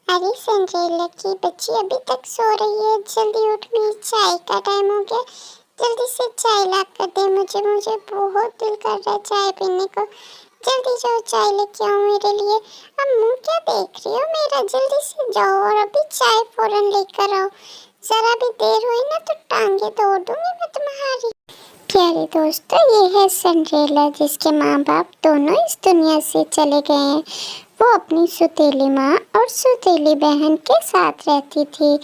अरे सिंड्रेला की बच्ची अभी तक सो रही है, जल्दी उठ, गई चाय का टाइम हो गया। जल्दी से चाय ला कर दे मुझे, मुझे बहुत दिल कर रहा है चाय पीने को। जल्दी जाओ चाय लेके आओ मेरे लिए। अब मुंह क्या देख रही हो मेरा, जल्दी से जाओ और अभी चाय फौरन लेकर आओ। जरा भी देर हुई ना तो टांगे तोड़ दूंगी मैं तुम्हारी। प्यारे दोस्तों, ये है सिंड्रेला जिसके माँ बाप दोनों इस दुनिया से चले गए हैं। वो अपनी सौतेली माँ और सौतेली बहन के साथ रहती थी,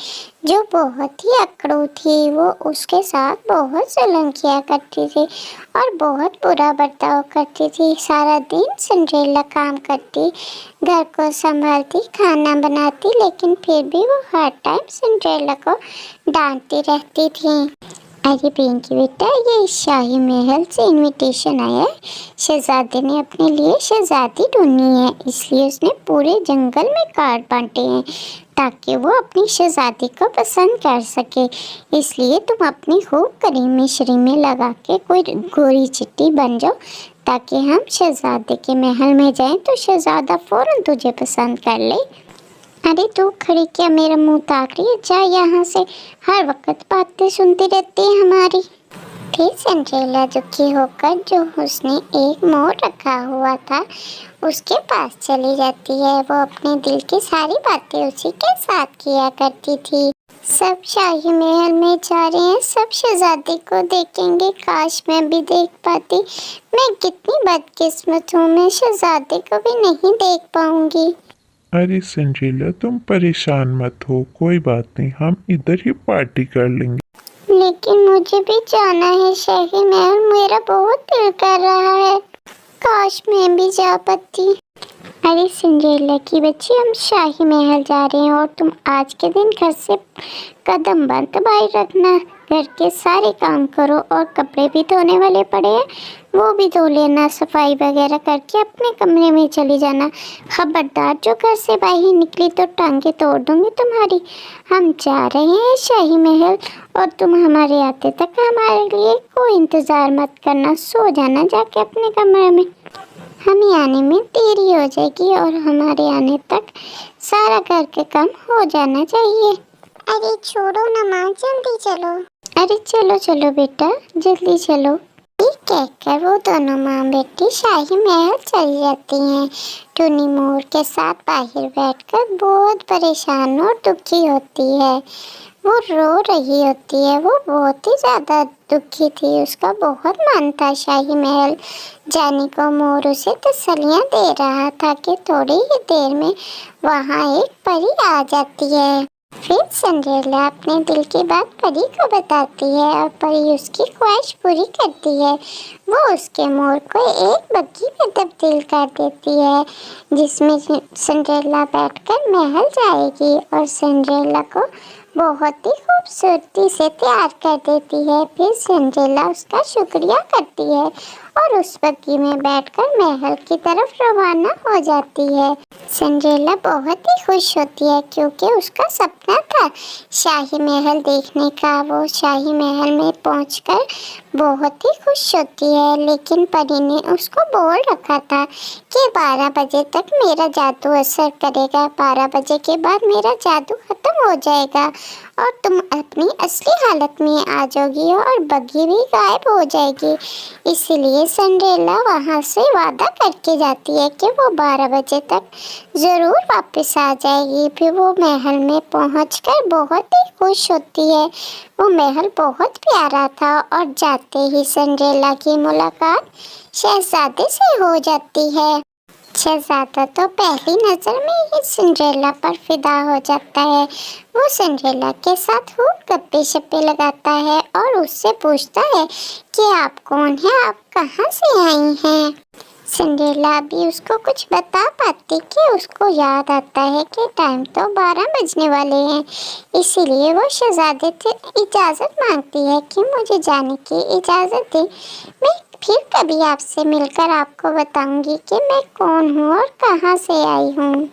जो बहुत ही अकड़ू थी। वो उसके साथ बहुत जुल्म किया करती थी और बहुत बुरा बर्ताव करती थी। सारा दिन सिंड्रेला काम करती, घर को संभालती, खाना बनाती, लेकिन फिर भी वो हर टाइम सिंड्रेला को डांटती रहती थी। अरे पिंकी बेटा, ये शाही महल से इनविटेशन आया है। शहजादे ने अपने लिए शहजादी ढूंढनी है, इसलिए उसने पूरे जंगल में कार्ड बांटे हैं ताकि वो अपनी शहजादी को पसंद कर सके। इसलिए तुम अपनी खूब करीमी शरीमें लगा के कोई गोरी चिट्टी बन जाओ, ताकि हम शहजादे के महल में जाएं तो शहजादा फौरन तुझे पसंद कर ले। अरे तू खड़ी क्या मेरा मुंह ताक रही है, जा यहाँ से, हर वक्त बातें सुनती रहती है हमारी। फिर सिंड्रेला दुखी होकर जो उसने एक मोर रखा हुआ था उसके पास चली जाती है। वो अपने दिल की सारी बातें उसी के साथ किया करती थी। सब शाही महल में जा रहे हैं, सब शहजादी को देखेंगे, काश मैं भी देख पाती। मैं कितनी बदकिस्मत हूँ, मैं शहजादी को भी नहीं देख पाऊंगी। अरे सिंड्रेला, तुम परेशान मत हो, कोई बात नहीं, हम इधर ही पार्टी कर लेंगे। लेकिन मुझे भी जाना है शाही महल, मेरा बहुत दिल कर रहा है, काश मैं भी जा पाती। अरे सिंड्रेला की बच्ची, हम शाही महल जा रहे हैं और तुम आज के दिन घर से कदम बंद दबाए रखना। घर के सारे काम करो और कपड़े भी धोने वाले पड़े हैं, वो भी धो लेना। सफाई वगैरह करके अपने कमरे में चली जाना। खबरदार, जो घर से बाहर निकली तो टांगे तोड़ दूंगी तुम्हारी। हम जा रहे हैं शाही महल और तुम हमारे आते तक हमारे लिए कोई इंतज़ार मत करना, सो जाना जाके अपने कमरे में। हमें आने में देरी हो जाएगी और हमारे आने तक सारा घर के काम हो जाना चाहिए। अरे छोड़ो ना माँ, जल्दी चलो। अरे चलो चलो बेटा, जल्दी चलो। ठीक कहकर वो दोनों माँ बेटी शाही महल चली जाती हैं। टूनी मोर के साथ बाहर बैठकर बहुत परेशान और दुखी होती है। वो रो रही होती है, वो बहुत ही ज़्यादा दुखी थी। उसका बहुत मन था शाही महल जाने को। मोर उसे तसल्लियाँ दे रहा था कि थोड़ी ही देर में वहाँ एक परी आ जाती है। फिर सिंड्रेला अपने दिल की बात परी को बताती है और परी उसकी ख्वाहिश पूरी करती है। वो उसके मोर को एक बग्घी में तब्दील कर देती है, जिसमें सिंड्रेला बैठकर महल जाएगी और सिंड्रेला को बहुत ही खूबसूरती से तैयार कर देती है। फिर सिंड्रेला उसका शुक्रिया करती है और उस बग्घी में बैठकर महल की तरफ रवाना हो जाती है। सिंड्रेला बहुत ही खुश होती है क्योंकि उसका सपना था शाही महल देखने का। वो शाही महल में पहुंचकर बहुत ही खुश होती है, लेकिन परी ने उसको बोल रखा था कि 12 बजे तक मेरा जादू असर करेगा, 12 बजे के बाद मेरा जादू खत्म हो जाएगा और तुम अपनी असली हालत में आ जाओगी और बग्घी भी गायब हो जाएगी। इसीलिए सिंड्रेला वहाँ से वादा करके जाती है कि वो 12 बजे तक ज़रूर वापस आ जाएगी। फिर वो महल में पहुंचकर बहुत ही खुश होती है। वो महल बहुत प्यारा था और जाते ही सिंड्रेला की मुलाकात शहजादे से हो जाती है। शहजादा तो पहली नज़र में ही सिंड्रेला पर फिदा हो जाता है। वो सिंड्रेला के साथ खूब गप्पे शप्पे लगाता है और उससे पूछता है कि आप कौन हैं, आप कहाँ से आई हैं। सिंड्रेला भी उसको कुछ बता पाती कि उसको याद आता है कि टाइम तो 12 बजने वाले हैं। इसीलिए वो शहजादे से इजाज़त मांगती है कि मुझे जाने की इजाज़त दे, मैं फिर कभी आपसे मिलकर आपको बताऊंगी कि मैं कौन हूँ और कहाँ से आई हूँ।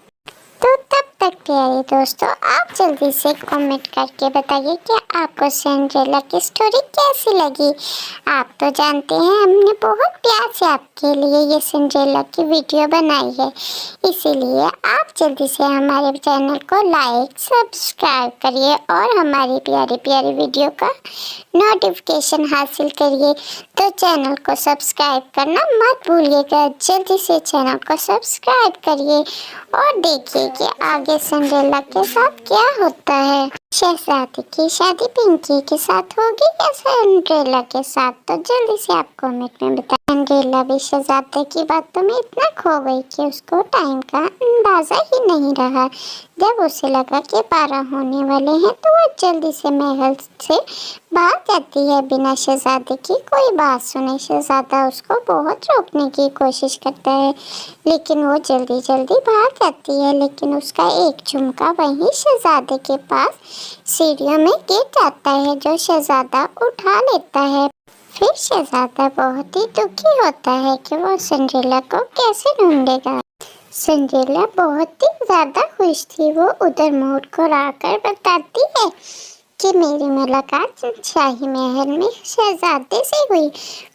तो तब तक प्यारे दोस्तों, आप जल्दी से कमेंट करके बताइए कि आपको सिंड्रेला की स्टोरी कैसी लगी। आप तो जानते हैं हमने बहुत प्यार से आपके लिए ये सिंड्रेला की वीडियो बनाई है, इसीलिए आप जल्दी से हमारे चैनल को लाइक सब्सक्राइब करिए और हमारी प्यारी प्यारी वीडियो का नोटिफिकेशन हासिल करिए। तो चैनल को सब्सक्राइब करना मत भूलिएगा, जल्दी से चैनल को सब्सक्राइब करिए और देखिए कि आगे सिंड्रेला के साथ क्या होता है। शहजादी की शादी पिंकी के साथ होगी या सिंड्रेला के साथ, तो जल्दी से आप कमेंट में बताएं। सिंड्रेला भी शहजादे की बातों में इतना खो गई कि उसको टाइम का अंदाजा ही नहीं रहा। जब उसे लगा कि 12 होने वाले हैं तो वह जल्दी से महल से भाग जाती है बिना शहजादे की कोई बात सुने। शहजादा उसको बहुत रोकने की कोशिश करता है, लेकिन वो जल्दी जल्दी भाग जाती है। लेकिन उसका एक झुमका वहीं शहजादे के पास सीढ़ियों में गिर जाता है, जो शहजादा उठा लेता है। फिर शहजादा बहुत ही दुखी होता है कि वो सिंड्रेला को कैसे ढूंढेगा। सिंड्रेला बहुत ही ज्यादा खुश थी। वो उधर मोर को लाकर बताती है कि मेरी मुलाकात शाही महल में शहजादे से हुई।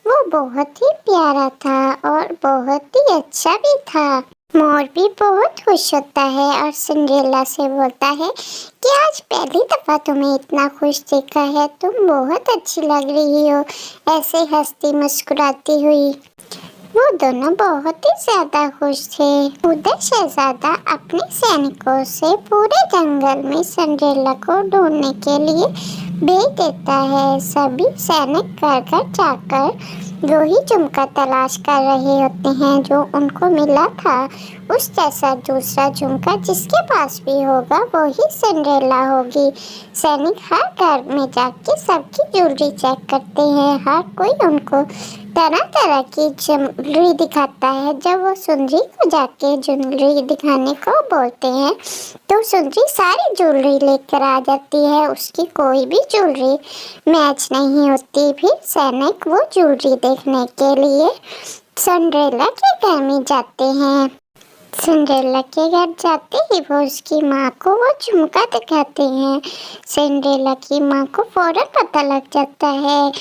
वो बहुत ही प्यारा था और बहुत ही अच्छा भी था। मोर भी बहुत खुश होता है और सिंड्रेला से बोलता है कि आज पहली दफा तुम्हें इतना खुश देखा है, तुम बहुत अच्छी लग रही हो, ऐसे हंसती मुस्कुराती हुई। वो दोनों बहुत ही ज्यादा खुश थे। उधर शहजादा अपने सैनिकों से पूरे जंगल में सिंड्रेला को ढूंढने के लिए भेज देता है। सभी सैनिक घर घर जाकर वही झुमका तलाश कर रहे होते हैं जो उनको मिला था। उस जैसा दूसरा झुमका जिसके पास भी होगा वही सिंड्रेला होगी। सैनिक हर घर में जाके सबकी ज्वेलरी चेक करते हैं। हर कोई उनको तरह तरह की ज्वेलरी दिखाता है। जब वो सुंदरी को जाके ज्वेलरी दिखाने को बोलते हैं तो सुंदरी सारी ज्वेलरी लेकर आ जाती है। उसकी कोई भी ज्वेलरी मैच नहीं होती। फिर सैनिक वो ज्वेलरी देखने के लिए सिंड्रेला के घर में जाते हैं। सिंड्रेला के घर जाते ही वो उसकी माँ को वो झुमका दिखाते हैं। सिंड्रेला की माँ को फौरन पता लग जाता है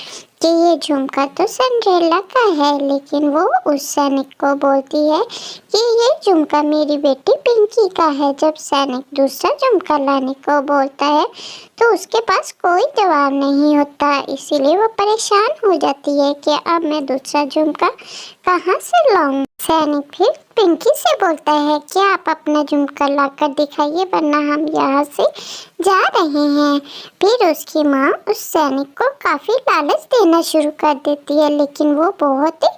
कि ये झुमका तो सिंड्रेला का है, लेकिन वो उस सैनिक को बोलती है कि ये झुमका मेरी बेटी पिंकी का है। जब सैनिक दूसरा झुमका लाने को बोलता है तो उसके पास कोई जवाब नहीं होता, इसीलिए वो परेशान हो जाती है कि अब मैं दूसरा झुमका कहाँ से लाऊं। सैनिक फिर पिंकी से बोलता है कि आप अपना झुमका लाकर दिखाइए, वरना हम यहाँ से जा रहे हैं। फिर उसकी माँ उस सैनिक को काफी लालच देना शुरू कर देती है, लेकिन वो बहुत ही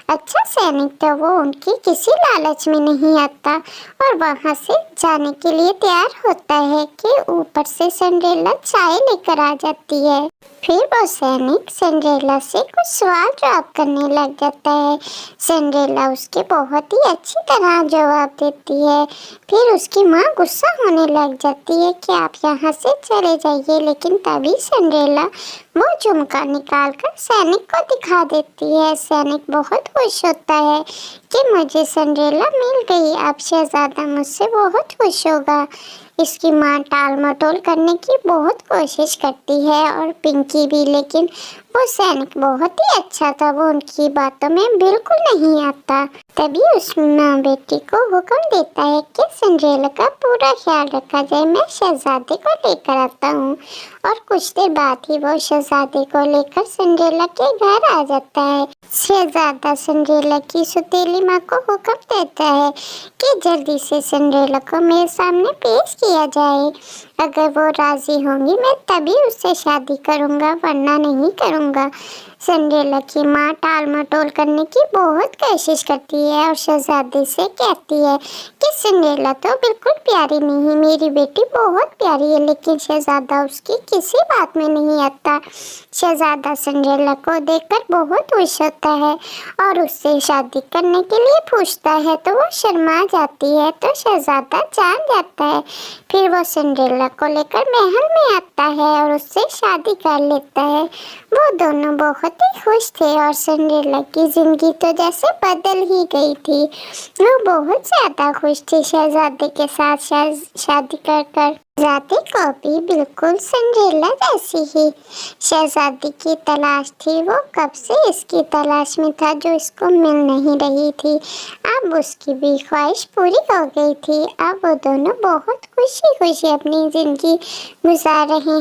अच्छा सैनिक था। वो उनकी किसी लालच में नहीं आता और वहाँ से जाने के लिए तैयार होता है कि ऊपर से सिंड्रेला चाय लेकर आ जाती है। फिर वो सैनिक सिंड्रेला से कुछ सवाल जवाब करने लग जाता है। सिंड्रेला उसके बहुत ही अच्छी तरह जवाब देती है। फिर उसकी माँ गुस्सा होने लग जाती है कि आप यहाँ से चले जाइए, लेकिन तभी सिंड्रेला वो झुमका निकाल कर सैनिक को दिखा देती है। सैनिक बहुत खुश होता है कि मुझे सिंड्रेला मिल गई, अब शहजादा मुझसे बहुत खुश होगा। इसकी माँ टाल मटोल करने की बहुत कोशिश करती है और पिंकी भी, लेकिन वो सैनिक बहुत ही अच्छा था, वो उनकी बातों में बिल्कुल नहीं आता। तभी उस माँ बेटी को हुक्म देता है कि सिंड्रेला का पूरा ख्याल रखा जाए, मैं शहजादे को लेकर आता हूँ। और कुछ देर बाद ही वो शहजादे को लेकर सिंड्रेला के घर आ जाता है। शहजादा सिंड्रेला की सौतेली माँ को हुक्म देता है कि जल्दी से सिंड्रेला को मेरे सामने पेश किया जाए। अगर वो राजी होंगी मैं तभी उससे शादी करूँगा, वरना नहीं करूँगा। सिंड्रेला की माँ टाल मटोल करने की बहुत कोशिश करती है और शहजादे से कहती है कि सिंड्रेला तो बिल्कुल प्यारी नहीं, मेरी बेटी बहुत प्यारी है, लेकिन शहजादा उसकी किसी बात में नहीं आता। शहजादा सिंड्रेला को देखकर बहुत खुश होता है और उससे शादी करने के लिए पूछता है तो वो शर्मा जाती है, तो शहजादा जान जाता है। फिर वो सिंड्रेला को लेकर महल में आता है और उससे शादी कर लेता है। वो दोनों बहुत बहुत ही खुश थे और सिंड्रेला की जिंदगी तो जैसे बदल ही गई थी। वो बहुत ज्यादा खुश थी शहजादे के साथ शादी कर कर। शहजादी को भी बिल्कुल सिंड्रेला जैसी ही शहजादी की तलाश थी। वो कब से इसकी तलाश में था जो इसको मिल नहीं रही थी। अब उसकी भी ख्वाहिश पूरी हो गई थी। अब वो दोनों बहुत खुशी खुशी अपनी जिंदगी गुजार रहे हैं।